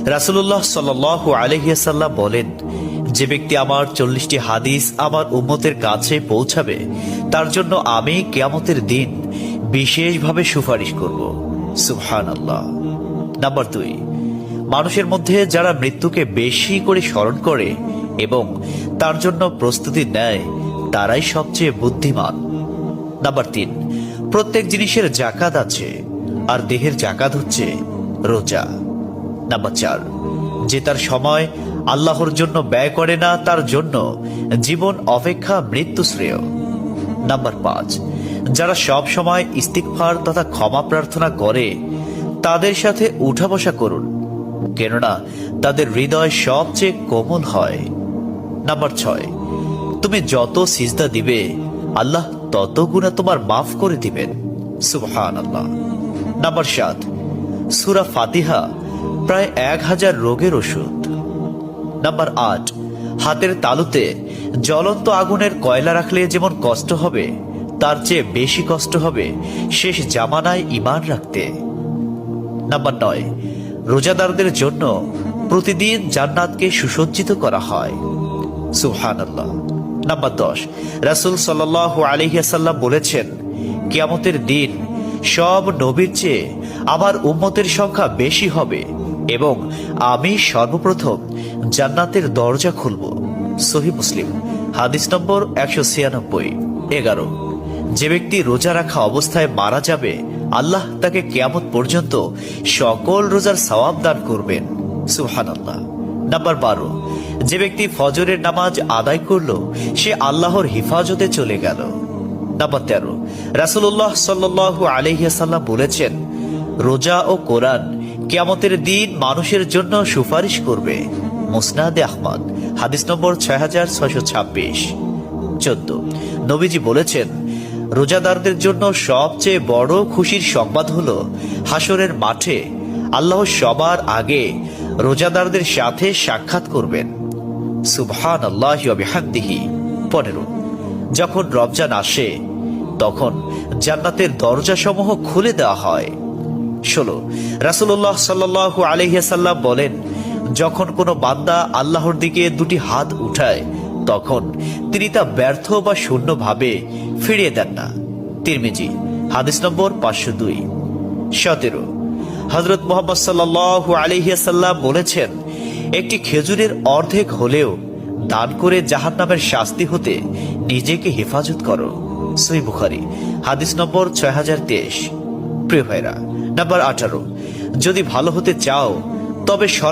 রাসূলুল্লাহ সাল্লাল্লাহু আলাইহি ওয়াসাল্লাম বলেন, যে ব্যক্তি আমার 40টি হাদিস আমার উম্মতের কাছে পৌঁছাবে তার জন্য আমি কিয়ামতের দিন বিশেষভাবে সুপারিশ করব। সুবহানাল্লাহ। নাম্বার 2, মানুষের মধ্যে যারা মৃত্যুকে বেশি করে স্মরণ করে এবং তার জন্য প্রস্তুতি নেয় তারাই সবচেয়ে বুদ্ধিমান। নাম্বার 3, প্রত্যেক জিনিসের জাকাত আছে, আর দেহের জাকাত হচ্ছে রোজা। নাম্বার 4, যে তার সময় আল্লাহর জন্য ব্যয় করে না তার জন্য জীবন অপেক্ষা মৃত্যু শ্রেয়। নাম্বার 5, যারা সব সময় ইস্তিগফার তথা ক্ষমা প্রার্থনা করে তাদের সাথে উঠা বসা করুন, কেননা তাদের হৃদয় সবচেয়ে কোমল হয়। নাম্বার 6, তুমি যত সিজদা দিবে আল্লাহ তত গুণা তোমার মাফ করে দিবেন। সুবহানাল্লাহ। নাম্বার 7, সূরা ফাতিহা প্রায় 1000 রোগের ওষুধ। নাম্বার 8, হাতের তালুতে জ্বলন্ত আগুনের কয়লা রাখলে যেমন কষ্ট হবে তার চেয়ে বেশি কষ্ট হবে শেষ জামানায় ঈমান রাখতে। নাম্বার 9, রোজাদারদের জন্য প্রতিদিন জান্নাতকে সুসজ্জিত করা হয়। সুবহানাল্লাহ। নাম্বার 10, রাসূল সাল্লাল্লাহু আলাইহি ওয়াসাল্লাম বলেছেন, কিয়ামতের দিন সব নবীর চেয়ে আমার উম্মতের সংখ্যা বেশি হবে এবং আমি সর্বপ্রথম জান্নাতের দরজা খুলব। সহিহ মুসলিম, হাদিস নম্বর 196। 11, যে ব্যক্তি রোজা রাখা অবস্থায় মারা যাবে আল্লাহ তাকে কিয়ামত পর্যন্ত সকল রোজার সওয়াব দান করবেন। সুবহানাল্লাহ। নাম্বার 12, যে ব্যক্তি ফজরের নামাজ আদায় করল সে আল্লাহর হিফাজতে চলে গেল। নাম্বার 13, রাসূলুল্লাহ সাল্লাল্লাহু আলাইহি ওয়াসাল্লাম বলেছেন, রোজা ও কোরআন কিয়ামতের দিন মানুষের জন্য সুপারিশ করবে। মুসনাদে আহমদ, হাদিস নম্বর 6626। 14, নবীজি বলেছেন, রোজাদারদের জন্য সবচেয়ে বড় খুশির সংবাদ হলো হাসরের মাঠে আল্লাহ সবার আগে রোজাদারদের সাথে সাক্ষাৎ করবেন। সুবহানাল্লাহি ওয়া বিহামদিহি। 15, যখন রমজান আসে তখন জান্নাতের দরজাসমূহ খুলে দেওয়া হয়। 16, রাসূলুল্লাহ সাল্লাল্লাহু আলাইহি ওয়াসাল্লাম বলেন, যখন কোনো বান্দা আল্লাহর দিকে দুটি হাত উঠায় তখন তিনি তা ব্যর্থ বা শূন্য ভাবে ফিরিয়ে দেন না। তিরমিজি, হাদিস নম্বর 502। 17, হযরত মুহাম্মদ সাল্লাল্লাহু আলাইহি ওয়াসাল্লাম বলেছেন, একটি খেজুরের অর্ধেক হলেও দান করে জাহান্নামের শাস্তি হতে নিজেকে হেফাজত করো। সহিহ বুখারী, হাদিস নম্বর 6023। প্রিয় ভাইরা, নাম্বার 18, যদি ভালো হতে চাও তবে